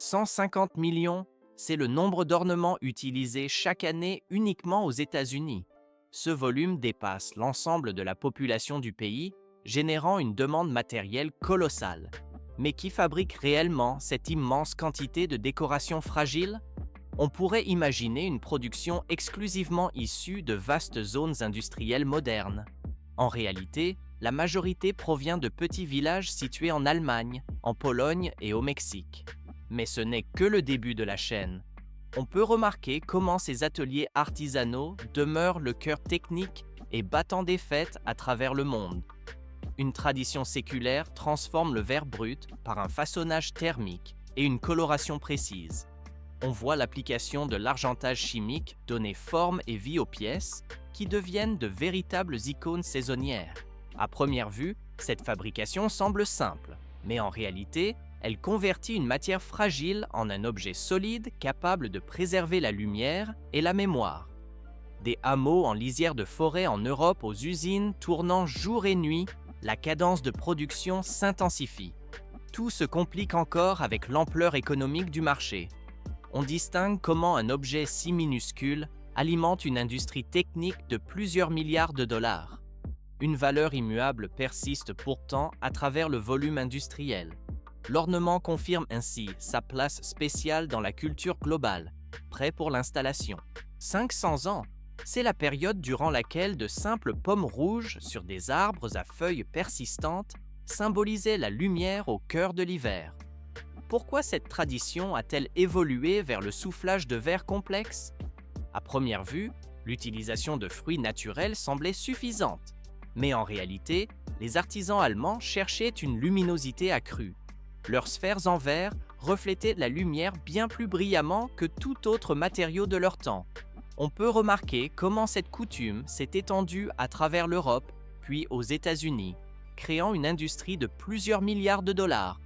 150 millions, c'est le nombre d'ornements utilisés chaque année uniquement aux États-Unis. Ce volume dépasse l'ensemble de la population du pays, générant une demande matérielle colossale. Mais qui fabrique réellement cette immense quantité de décorations fragiles? On pourrait imaginer une production exclusivement issue de vastes zones industrielles modernes. En réalité, la majorité provient de petits villages situés en Allemagne, en Pologne et au Mexique. Mais ce n'est que le début de la chaîne. On peut remarquer comment ces ateliers artisanaux demeurent le cœur technique et battant des fêtes à travers le monde. Une tradition séculaire transforme le verre brut par un façonnage thermique et une coloration précise. On voit l'application de l'argentage chimique donner forme et vie aux pièces qui deviennent de véritables icônes saisonnières. À première vue, cette fabrication semble simple, mais en réalité, elle convertit une matière fragile en un objet solide capable de préserver la lumière et la mémoire. Des hameaux en lisière de forêt en Europe aux usines tournant jour et nuit, la cadence de production s'intensifie. Tout se complique encore avec l'ampleur économique du marché. On distingue comment un objet si minuscule alimente une industrie technique de plusieurs milliards de dollars. Une valeur immuable persiste pourtant à travers le volume industriel. L'ornement confirme ainsi sa place spéciale dans la culture globale, prêt pour l'installation. 500 ans, c'est la période durant laquelle de simples pommes rouges sur des arbres à feuilles persistantes symbolisaient la lumière au cœur de l'hiver. Pourquoi cette tradition a-t-elle évolué vers le soufflage de verre complexe? À première vue, l'utilisation de fruits naturels semblait suffisante. Mais en réalité, les artisans allemands cherchaient une luminosité accrue. Leurs sphères en verre reflétaient la lumière bien plus brillamment que tout autre matériau de leur temps. On peut remarquer comment cette coutume s'est étendue à travers l'Europe, puis aux États-Unis, créant une industrie de plusieurs milliards de dollars.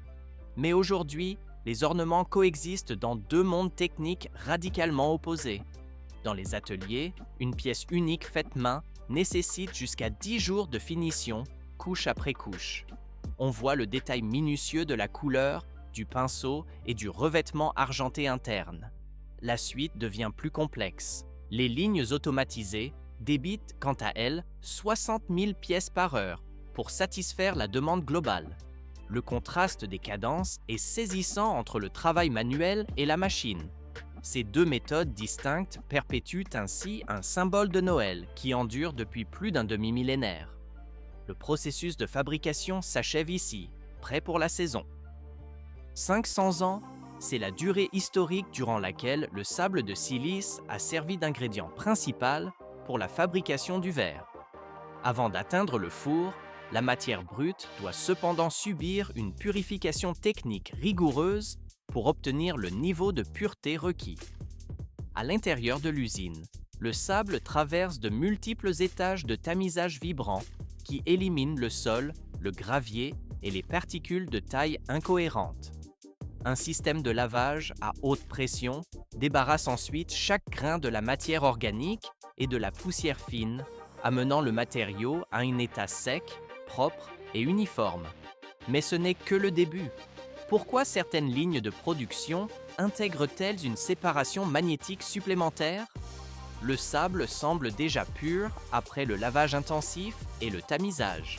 Mais aujourd'hui, les ornements coexistent dans deux mondes techniques radicalement opposés. Dans les ateliers, une pièce unique faite main nécessite jusqu'à 10 jours de finition, couche après couche. On voit le détail minutieux de la couleur, du pinceau et du revêtement argenté interne. La suite devient plus complexe. Les lignes automatisées débitent quant à elles 60 000 pièces par heure pour satisfaire la demande globale. Le contraste des cadences est saisissant entre le travail manuel et la machine. Ces deux méthodes distinctes perpétuent ainsi un symbole de Noël qui endure depuis plus d'un demi-millénaire. Le processus de fabrication s'achève ici, prêt pour la saison. 500 ans, c'est la durée historique durant laquelle le sable de silice a servi d'ingrédient principal pour la fabrication du verre. Avant d'atteindre le four, la matière brute doit cependant subir une purification technique rigoureuse pour obtenir le niveau de pureté requis. À l'intérieur de l'usine, le sable traverse de multiples étages de tamisage vibrant qui éliminent le sol, le gravier et les particules de taille incohérente. Un système de lavage à haute pression débarrasse ensuite chaque grain de la matière organique et de la poussière fine, amenant le matériau à un état sec, propre et uniforme. Mais ce n'est que le début. Pourquoi certaines lignes de production intègrent-elles une séparation magnétique supplémentaire? Le sable semble déjà pur après le lavage intensif et le tamisage.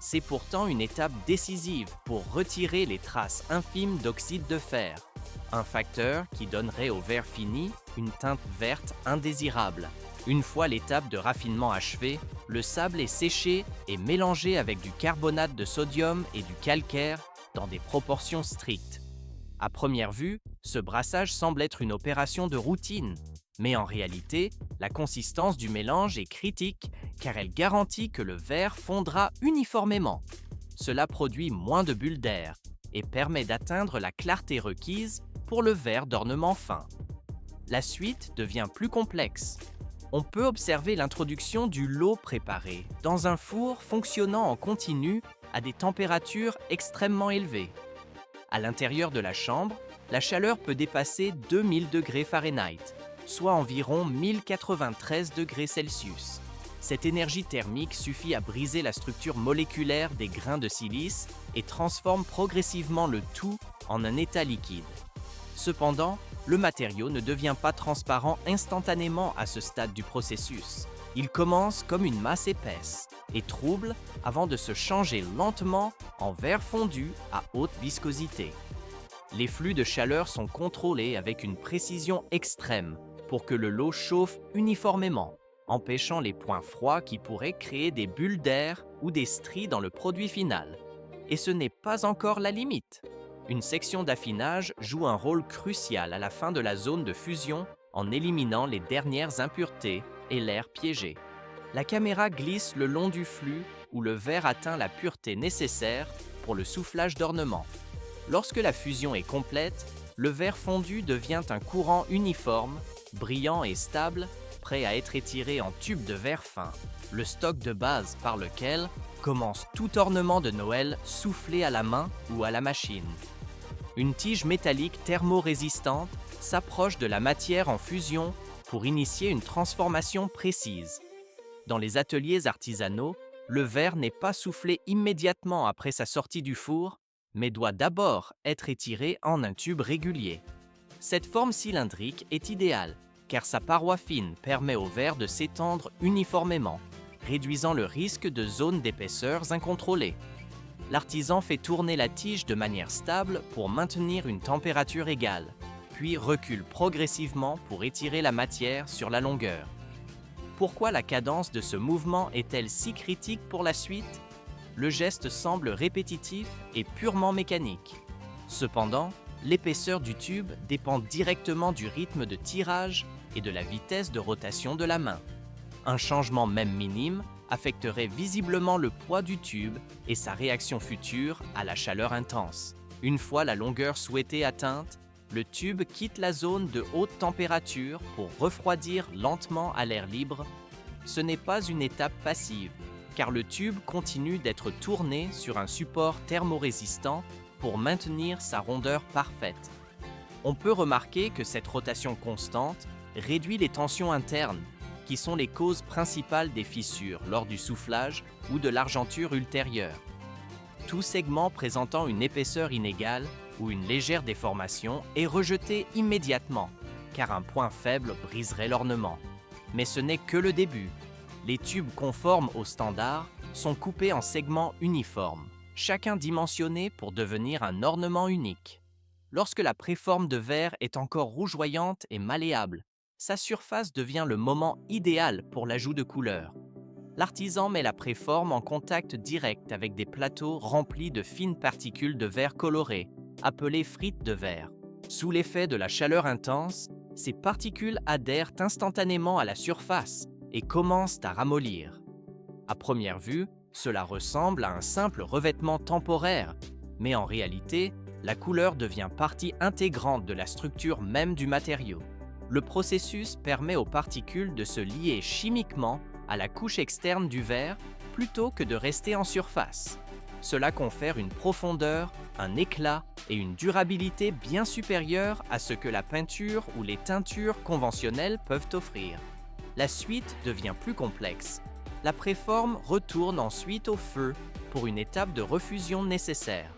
C'est pourtant une étape décisive pour retirer les traces infimes d'oxyde de fer, un facteur qui donnerait au verre fini une teinte verte indésirable. Une fois l'étape de raffinement achevée, le sable est séché et mélangé avec du carbonate de sodium et du calcaire dans des proportions strictes. À première vue, ce brassage semble être une opération de routine, mais en réalité, la consistance du mélange est critique car elle garantit que le verre fondra uniformément. Cela produit moins de bulles d'air et permet d'atteindre la clarté requise pour le verre d'ornement fin. La suite devient plus complexe. On peut observer l'introduction du lot préparé dans un four fonctionnant en continu à des températures extrêmement élevées. À l'intérieur de la chambre, la chaleur peut dépasser 2000 degrés Fahrenheit, soit environ 1093 degrés Celsius. Cette énergie thermique suffit à briser la structure moléculaire des grains de silice et transforme progressivement le tout en un état liquide. Cependant, le matériau ne devient pas transparent instantanément à ce stade du processus. Il commence comme une masse épaisse et trouble avant de se changer lentement en verre fondu à haute viscosité. Les flux de chaleur sont contrôlés avec une précision extrême pour que le lot chauffe uniformément, empêchant les points froids qui pourraient créer des bulles d'air ou des stries dans le produit final. Et ce n'est pas encore la limite. Une section d'affinage joue un rôle crucial à la fin de la zone de fusion en éliminant les dernières impuretés et l'air piégé. La caméra glisse le long du flux où le verre atteint la pureté nécessaire pour le soufflage d'ornement. Lorsque la fusion est complète, le verre fondu devient un courant uniforme, brillant et stable, prêt à être étiré en tube de verre fin, le stock de base par lequel commence tout ornement de Noël soufflé à la main ou à la machine. Une tige métallique thermorésistante s'approche de la matière en fusion pour initier une transformation précise. Dans les ateliers artisanaux, le verre n'est pas soufflé immédiatement après sa sortie du four, mais doit d'abord être étiré en un tube régulier. Cette forme cylindrique est idéale, car sa paroi fine permet au verre de s'étendre uniformément, réduisant le risque de zones d'épaisseurs incontrôlées. L'artisan fait tourner la tige de manière stable pour maintenir une température égale, puis recule progressivement pour étirer la matière sur la longueur. Pourquoi la cadence de ce mouvement est-elle si critique pour la suite ? Le geste semble répétitif et purement mécanique. Cependant, l'épaisseur du tube dépend directement du rythme de tirage et de la vitesse de rotation de la main. Un changement même minime affecterait visiblement le poids du tube et sa réaction future à la chaleur intense. Une fois la longueur souhaitée atteinte, le tube quitte la zone de haute température pour refroidir lentement à l'air libre. Ce n'est pas une étape passive, car le tube continue d'être tourné sur un support thermorésistant pour maintenir sa rondeur parfaite. On peut remarquer que cette rotation constante réduit les tensions internes, qui sont les causes principales des fissures lors du soufflage ou de l'argenture ultérieure. Tout segment présentant une épaisseur inégale ou une légère déformation est rejeté immédiatement, car un point faible briserait l'ornement. Mais ce n'est que le début. Les tubes conformes aux standards sont coupés en segments uniformes, chacun dimensionné pour devenir un ornement unique. Lorsque la préforme de verre est encore rougeoyante et malléable, sa surface devient le moment idéal pour l'ajout de couleurs. L'artisan met la préforme en contact direct avec des plateaux remplis de fines particules de verre coloré, appelées frites de verre. Sous l'effet de la chaleur intense, ces particules adhèrent instantanément à la surface et commencent à ramollir. À première vue, cela ressemble à un simple revêtement temporaire, mais en réalité, la couleur devient partie intégrante de la structure même du matériau. Le processus permet aux particules de se lier chimiquement à la couche externe du verre plutôt que de rester en surface. Cela confère une profondeur, un éclat et une durabilité bien supérieures à ce que la peinture ou les teintures conventionnelles peuvent offrir. La suite devient plus complexe. La préforme retourne ensuite au feu pour une étape de refusion nécessaire.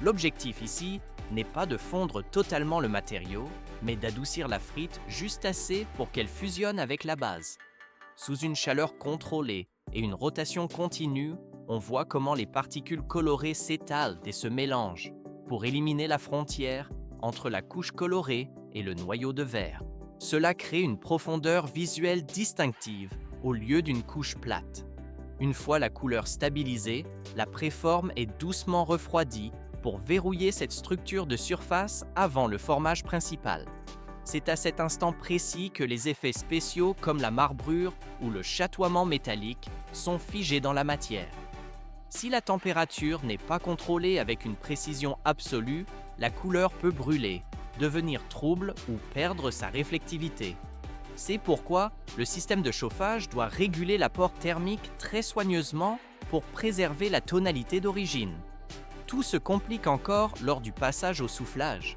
L'objectif ici n'est pas de fondre totalement le matériau, mais d'adoucir la frite juste assez pour qu'elle fusionne avec la base. Sous une chaleur contrôlée et une rotation continue, on voit comment les particules colorées s'étalent et se mélangent pour éliminer la frontière entre la couche colorée et le noyau de verre. Cela crée une profondeur visuelle distinctive au lieu d'une couche plate. Une fois la couleur stabilisée, la préforme est doucement refroidie pour verrouiller cette structure de surface avant le formage principal. C'est à cet instant précis que les effets spéciaux comme la marbrure ou le chatoiement métallique sont figés dans la matière. Si la température n'est pas contrôlée avec une précision absolue, la couleur peut brûler, devenir trouble ou perdre sa réflectivité. C'est pourquoi le système de chauffage doit réguler l'apport thermique très soigneusement pour préserver la tonalité d'origine. Tout se complique encore lors du passage au soufflage.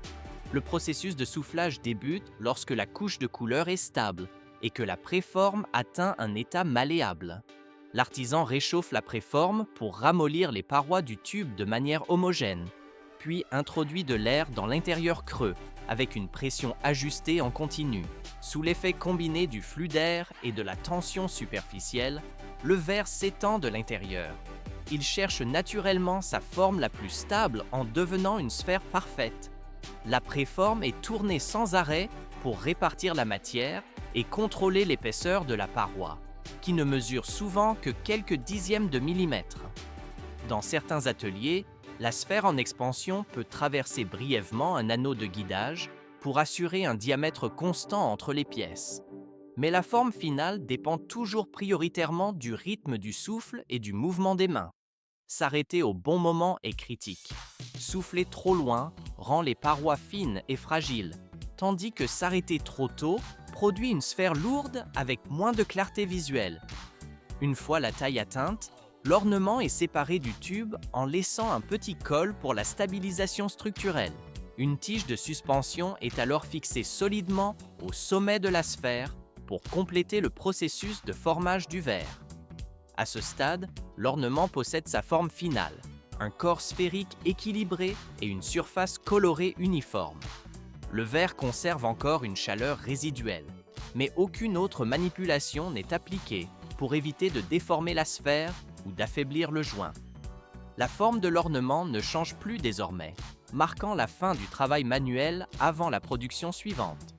Le processus de soufflage débute lorsque la couche de couleur est stable et que la préforme atteint un état malléable. L'artisan réchauffe la préforme pour ramollir les parois du tube de manière homogène, puis introduit de l'air dans l'intérieur creux avec une pression ajustée en continu. Sous l'effet combiné du flux d'air et de la tension superficielle, le verre s'étend de l'intérieur. Il cherche naturellement sa forme la plus stable en devenant une sphère parfaite. La préforme est tournée sans arrêt pour répartir la matière et contrôler l'épaisseur de la paroi, qui ne mesure souvent que quelques dixièmes de millimètre. Dans certains ateliers, la sphère en expansion peut traverser brièvement un anneau de guidage pour assurer un diamètre constant entre les pièces. Mais la forme finale dépend toujours prioritairement du rythme du souffle et du mouvement des mains. S'arrêter au bon moment est critique. Souffler trop loin rend les parois fines et fragiles, tandis que s'arrêter trop tôt produit une sphère lourde avec moins de clarté visuelle. Une fois la taille atteinte, l'ornement est séparé du tube en laissant un petit col pour la stabilisation structurelle. Une tige de suspension est alors fixée solidement au sommet de la sphère pour compléter le processus de formage du verre. À ce stade, l'ornement possède sa forme finale, un corps sphérique équilibré et une surface colorée uniforme. Le verre conserve encore une chaleur résiduelle, mais aucune autre manipulation n'est appliquée pour éviter de déformer la sphère ou d'affaiblir le joint. La forme de l'ornement ne change plus désormais, marquant la fin du travail manuel avant la production suivante.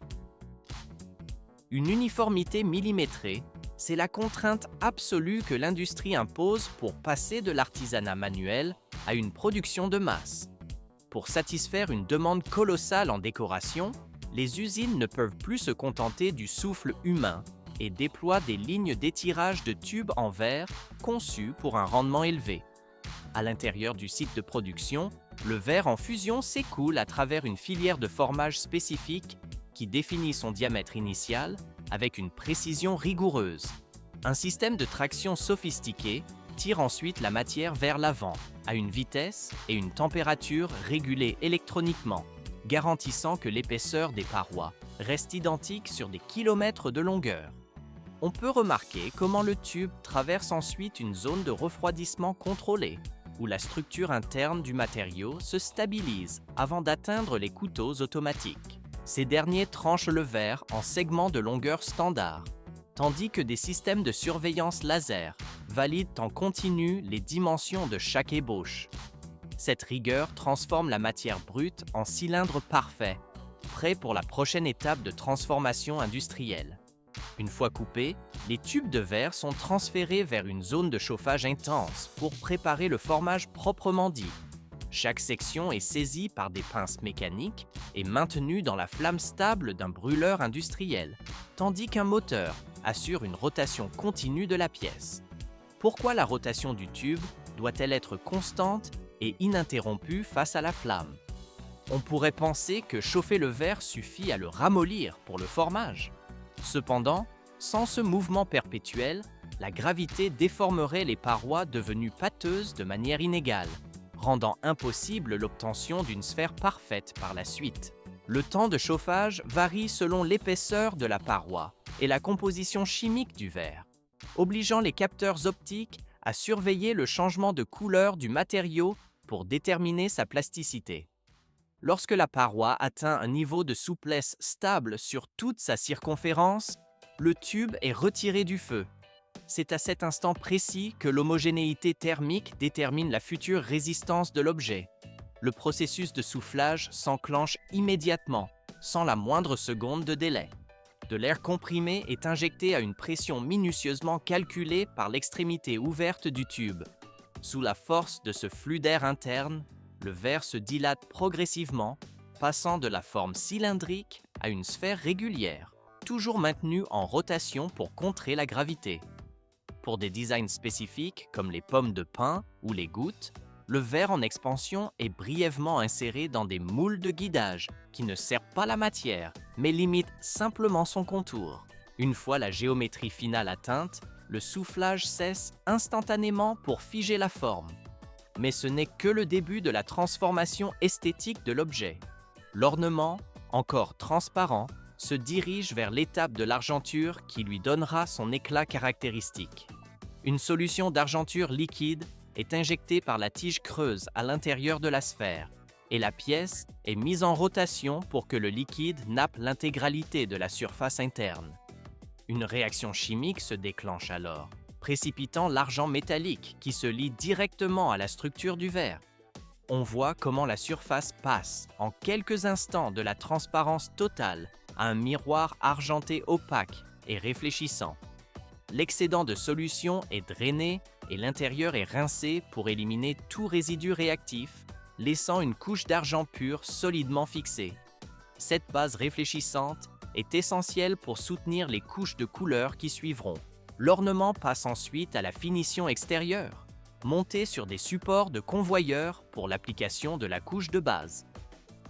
Une uniformité millimétrée, c'est la contrainte absolue que l'industrie impose pour passer de l'artisanat manuel à une production de masse. Pour satisfaire une demande colossale en décoration, les usines ne peuvent plus se contenter du souffle humain et déploient des lignes d'étirage de tubes en verre conçues pour un rendement élevé. À l'intérieur du site de production, le verre en fusion s'écoule à travers une filière de formage spécifique qui définit son diamètre initial avec une précision rigoureuse. Un système de traction sophistiqué tire ensuite la matière vers l'avant, à une vitesse et une température régulées électroniquement, garantissant que l'épaisseur des parois reste identique sur des kilomètres de longueur. On peut remarquer comment le tube traverse ensuite une zone de refroidissement contrôlée, où la structure interne du matériau se stabilise avant d'atteindre les couteaux automatiques. Ces derniers tranchent le verre en segments de longueur standard, tandis que des systèmes de surveillance laser valident en continu les dimensions de chaque ébauche. Cette rigueur transforme la matière brute en cylindre parfait, prêt pour la prochaine étape de transformation industrielle. Une fois coupés, les tubes de verre sont transférés vers une zone de chauffage intense pour préparer le formage proprement dit. Chaque section est saisie par des pinces mécaniques et maintenue dans la flamme stable d'un brûleur industriel, tandis qu'un moteur assure une rotation continue de la pièce. Pourquoi la rotation du tube doit-elle être constante et ininterrompue face à la flamme? On pourrait penser que chauffer le verre suffit à le ramollir pour le formage. Cependant, sans ce mouvement perpétuel, la gravité déformerait les parois devenues pâteuses de manière inégale, rendant impossible l'obtention d'une sphère parfaite par la suite. Le temps de chauffage varie selon l'épaisseur de la paroi et la composition chimique du verre, obligeant les capteurs optiques à surveiller le changement de couleur du matériau pour déterminer sa plasticité. Lorsque la paroi atteint un niveau de souplesse stable sur toute sa circonférence, le tube est retiré du feu. C'est à cet instant précis que l'homogénéité thermique détermine la future résistance de l'objet. Le processus de soufflage s'enclenche immédiatement, sans la moindre seconde de délai. De l'air comprimé est injecté à une pression minutieusement calculée par l'extrémité ouverte du tube. Sous la force de ce flux d'air interne, le verre se dilate progressivement, passant de la forme cylindrique à une sphère régulière, toujours maintenue en rotation pour contrer la gravité. Pour des designs spécifiques comme les pommes de pin ou les gouttes, le verre en expansion est brièvement inséré dans des moules de guidage qui ne serpent pas la matière, mais limitent simplement son contour. Une fois la géométrie finale atteinte, le soufflage cesse instantanément pour figer la forme. Mais ce n'est que le début de la transformation esthétique de l'objet. L'ornement, encore transparent, se dirige vers l'étape de l'argenture qui lui donnera son éclat caractéristique. Une solution d'argenture liquide est injectée par la tige creuse à l'intérieur de la sphère et la pièce est mise en rotation pour que le liquide nappe l'intégralité de la surface interne. Une réaction chimique se déclenche alors, précipitant l'argent métallique qui se lie directement à la structure du verre. On voit comment la surface passe, en quelques instants, de la transparence totale à un miroir argenté opaque et réfléchissant. L'excédent de solution est drainé et l'intérieur est rincé pour éliminer tout résidu réactif, laissant une couche d'argent pur solidement fixée. Cette base réfléchissante est essentielle pour soutenir les couches de couleurs qui suivront. L'ornement passe ensuite à la finition extérieure, montée sur des supports de convoyeur pour l'application de la couche de base.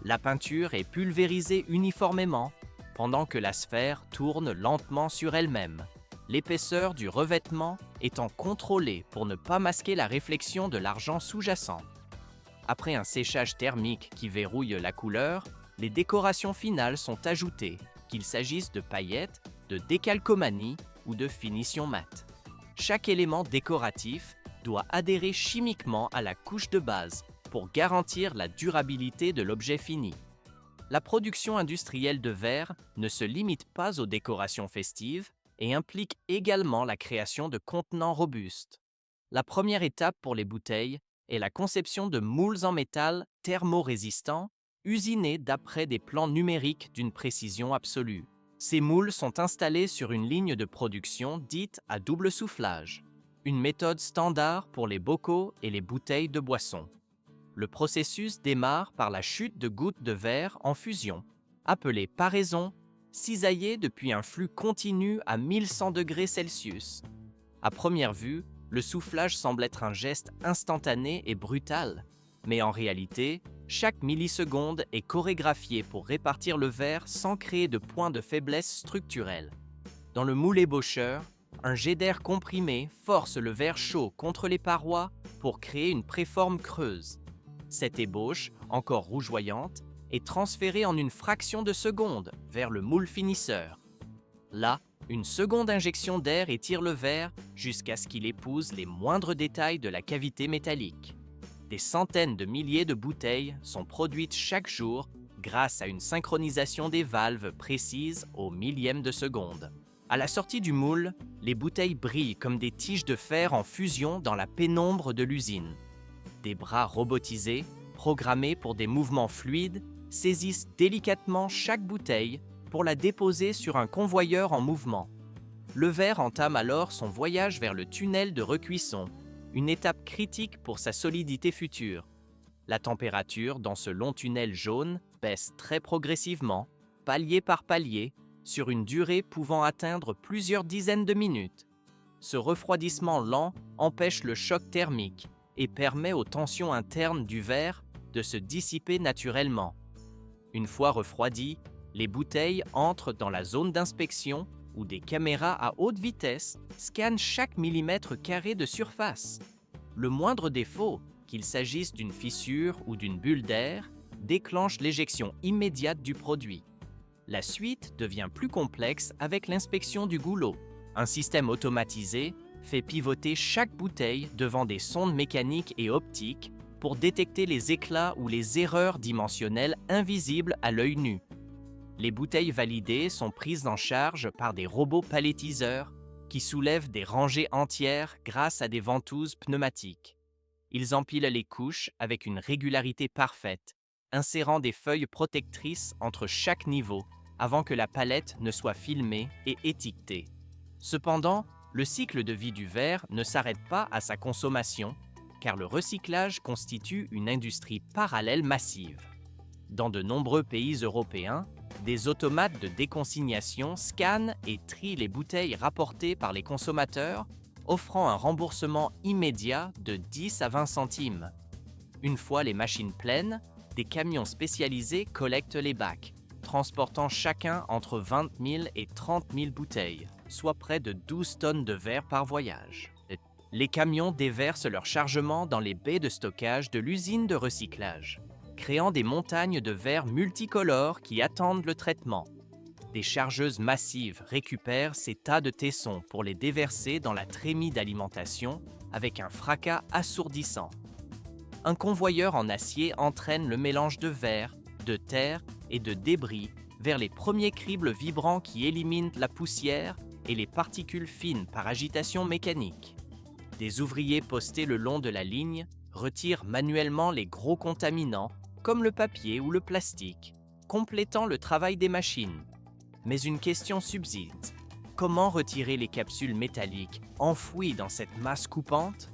La peinture est pulvérisée uniformément pendant que la sphère tourne lentement sur elle-même, l'épaisseur du revêtement étant contrôlée pour ne pas masquer la réflexion de l'argent sous-jacent. Après un séchage thermique qui verrouille la couleur, les décorations finales sont ajoutées, qu'il s'agisse de paillettes, de décalcomanie ou de finition mate. Chaque élément décoratif doit adhérer chimiquement à la couche de base pour garantir la durabilité de l'objet fini. La production industrielle de verre ne se limite pas aux décorations festives et implique également la création de contenants robustes. La première étape pour les bouteilles est la conception de moules en métal thermorésistants, usinés d'après des plans numériques d'une précision absolue. Ces moules sont installés sur une ligne de production dite à double soufflage, une méthode standard pour les bocaux et les bouteilles de boisson. Le processus démarre par la chute de gouttes de verre en fusion, appelée paraison, cisaillée depuis un flux continu à 1100 degrés Celsius. À première vue, le soufflage semble être un geste instantané et brutal, mais en réalité, chaque milliseconde est chorégraphiée pour répartir le verre sans créer de points de faiblesse structurels. Dans le moule ébaucheur, un jet d'air comprimé force le verre chaud contre les parois pour créer une préforme creuse. Cette ébauche, encore rougeoyante, est transférée en une fraction de seconde vers le moule finisseur. Là, une seconde injection d'air étire le verre jusqu'à ce qu'il épouse les moindres détails de la cavité métallique. Des centaines de milliers de bouteilles sont produites chaque jour grâce à une synchronisation des valves précises au millième de seconde. À la sortie du moule, les bouteilles brillent comme des tiges de fer en fusion dans la pénombre de l'usine. Des bras robotisés, programmés pour des mouvements fluides, saisissent délicatement chaque bouteille pour la déposer sur un convoyeur en mouvement. Le verre entame alors son voyage vers le tunnel de recuisson, une étape critique pour sa solidité future. La température dans ce long tunnel jaune baisse très progressivement, palier par palier, sur une durée pouvant atteindre plusieurs dizaines de minutes. Ce refroidissement lent empêche le choc thermique et permet aux tensions internes du verre de se dissiper naturellement. Une fois refroidies, les bouteilles entrent dans la zone d'inspection où des caméras à haute vitesse scannent chaque millimètre carré de surface. Le moindre défaut, qu'il s'agisse d'une fissure ou d'une bulle d'air, déclenche l'éjection immédiate du produit. La suite devient plus complexe avec l'inspection du goulot. Un système automatisé fait pivoter chaque bouteille devant des sondes mécaniques et optiques pour détecter les éclats ou les erreurs dimensionnelles invisibles à l'œil nu. Les bouteilles validées sont prises en charge par des robots palettiseurs qui soulèvent des rangées entières grâce à des ventouses pneumatiques. Ils empilent les couches avec une régularité parfaite, insérant des feuilles protectrices entre chaque niveau avant que la palette ne soit filmée et étiquetée. Cependant, le cycle de vie du verre ne s'arrête pas à sa consommation, car le recyclage constitue une industrie parallèle massive. Dans de nombreux pays européens, des automates de déconsignation scannent et trient les bouteilles rapportées par les consommateurs, offrant un remboursement immédiat de 10 à 20 centimes. Une fois les machines pleines, des camions spécialisés collectent les bacs, transportant chacun entre 20 000 et 30 000 bouteilles, soit près de 12 tonnes de verre par voyage. Les camions déversent leur chargement dans les baies de stockage de l'usine de recyclage, créant des montagnes de verre multicolores qui attendent le traitement. Des chargeuses massives récupèrent ces tas de tessons pour les déverser dans la trémie d'alimentation avec un fracas assourdissant. Un convoyeur en acier entraîne le mélange de verre, de terre et de débris vers les premiers cribles vibrants qui éliminent la poussière et les particules fines par agitation mécanique. Des ouvriers postés le long de la ligne retirent manuellement les gros contaminants comme le papier ou le plastique, complétant le travail des machines. Mais une question subsiste. Comment retirer les capsules métalliques enfouies dans cette masse coupante?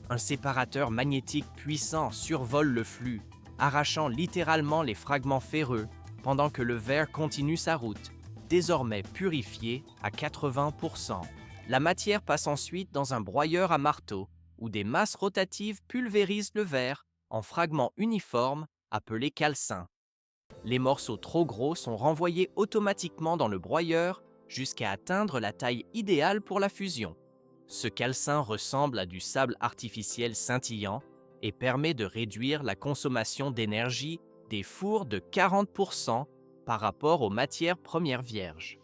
Un séparateur magnétique puissant survole le flux, arrachant littéralement les fragments ferreux pendant que le verre continue sa route, désormais purifié à 80%. La matière passe ensuite dans un broyeur à marteau où des masses rotatives pulvérisent le verre en fragments uniformes appelés calcins. Les morceaux trop gros sont renvoyés automatiquement dans le broyeur jusqu'à atteindre la taille idéale pour la fusion. Ce calcin ressemble à du sable artificiel scintillant et permet de réduire la consommation d'énergie des fours de 40% par rapport aux matières premières vierges.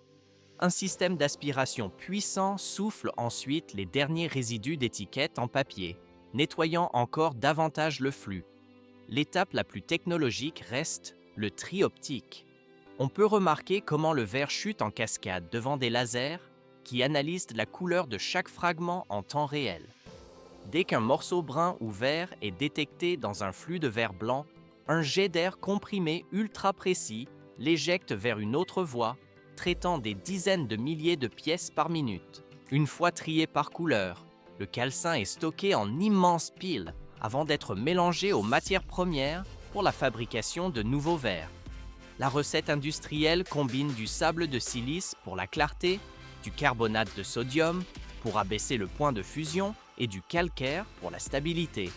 Un système d'aspiration puissant souffle ensuite les derniers résidus d'étiquettes en papier, nettoyant encore davantage le flux. L'étape la plus technologique reste le tri optique. On peut remarquer comment le verre chute en cascade devant des lasers qui analysent la couleur de chaque fragment en temps réel. Dès qu'un morceau brun ou vert est détecté dans un flux de verre blanc, un jet d'air comprimé ultra précis l'éjecte vers une autre voie, traitant des dizaines de milliers de pièces par minute. Une fois trié par couleur, le calcin est stocké en immenses piles avant d'être mélangé aux matières premières pour la fabrication de nouveaux verres. La recette industrielle combine du sable de silice pour la clarté, du carbonate de sodium pour abaisser le point de fusion et du calcaire pour la stabilité.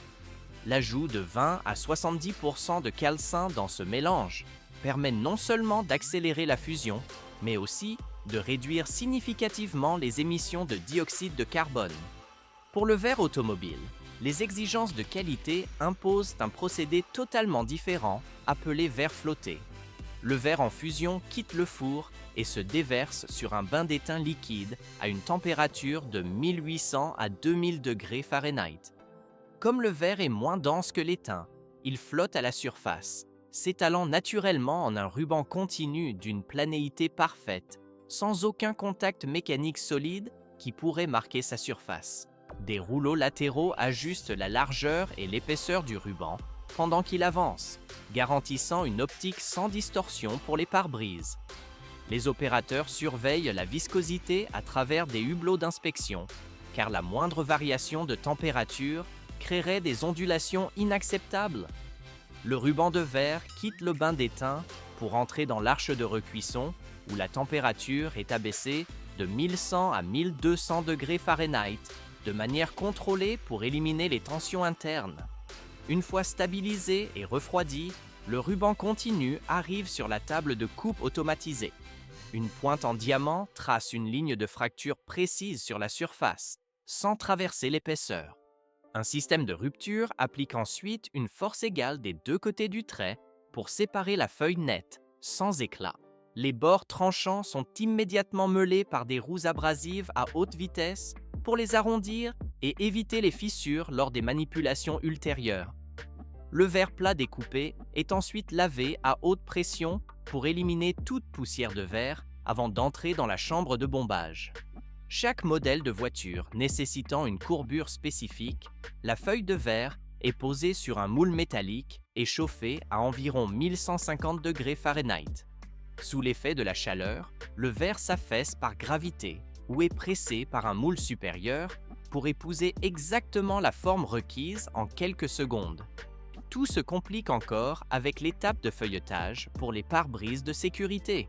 L'ajout de 20 à 70% de calcin dans ce mélange permet non seulement d'accélérer la fusion, mais aussi de réduire significativement les émissions de dioxyde de carbone. Pour le verre automobile, les exigences de qualité imposent un procédé totalement différent appelé verre flotté. Le verre en fusion quitte le four et se déverse sur un bain d'étain liquide à une température de 1800 à 2000 degrés Fahrenheit. Comme le verre est moins dense que l'étain, il flotte à la surface, s'étalant naturellement en un ruban continu d'une planéité parfaite, sans aucun contact mécanique solide qui pourrait marquer sa surface. Des rouleaux latéraux ajustent la largeur et l'épaisseur du ruban pendant qu'il avance, garantissant une optique sans distorsion pour les pare-brises. Les opérateurs surveillent la viscosité à travers des hublots d'inspection, car la moindre variation de température créerait des ondulations inacceptables. Le ruban de verre quitte le bain d'étain pour entrer dans l'arche de recuisson, où la température est abaissée de 1100 à 1200 degrés Fahrenheit, de manière contrôlée pour éliminer les tensions internes. Une fois stabilisé et refroidi, le ruban continu arrive sur la table de coupe automatisée. Une pointe en diamant trace une ligne de fracture précise sur la surface, sans traverser l'épaisseur. Un système de rupture applique ensuite une force égale des deux côtés du trait pour séparer la feuille nette, sans éclat. Les bords tranchants sont immédiatement meulés par des roues abrasives à haute vitesse pour les arrondir et éviter les fissures lors des manipulations ultérieures. Le verre plat découpé est ensuite lavé à haute pression pour éliminer toute poussière de verre avant d'entrer dans la chambre de bombage. Chaque modèle de voiture nécessitant une courbure spécifique, la feuille de verre est posée sur un moule métallique et chauffée à environ 1150 degrés Fahrenheit. Sous l'effet de la chaleur, le verre s'affaisse par gravité ou est pressé par un moule supérieur pour épouser exactement la forme requise en quelques secondes. Tout se complique encore avec l'étape de feuilletage pour les pare-brises de sécurité.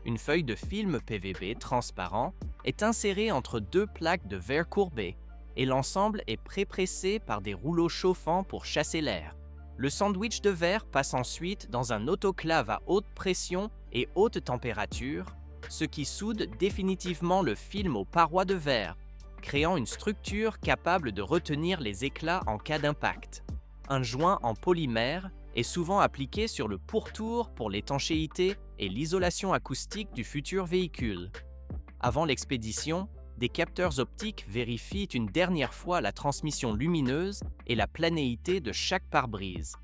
Une feuille de film PVB transparent est insérée entre deux plaques de verre courbé et l'ensemble est pré-pressé par des rouleaux chauffants pour chasser l'air. Le sandwich de verre passe ensuite dans un autoclave à haute pression et haute température, ce qui soude définitivement le film aux parois de verre, créant une structure capable de retenir les éclats en cas d'impact. Un joint en polymère est souvent appliqué sur le pourtour pour l'étanchéité et l'isolation acoustique du futur véhicule. Avant l'expédition, des capteurs optiques vérifient une dernière fois la transmission lumineuse et la planéité de chaque pare-brise.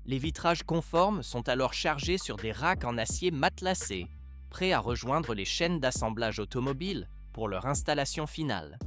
Les vitrages conformes sont alors chargés sur des racks en acier matelassé, prêts à rejoindre les chaînes d'assemblage automobile pour leur installation finale.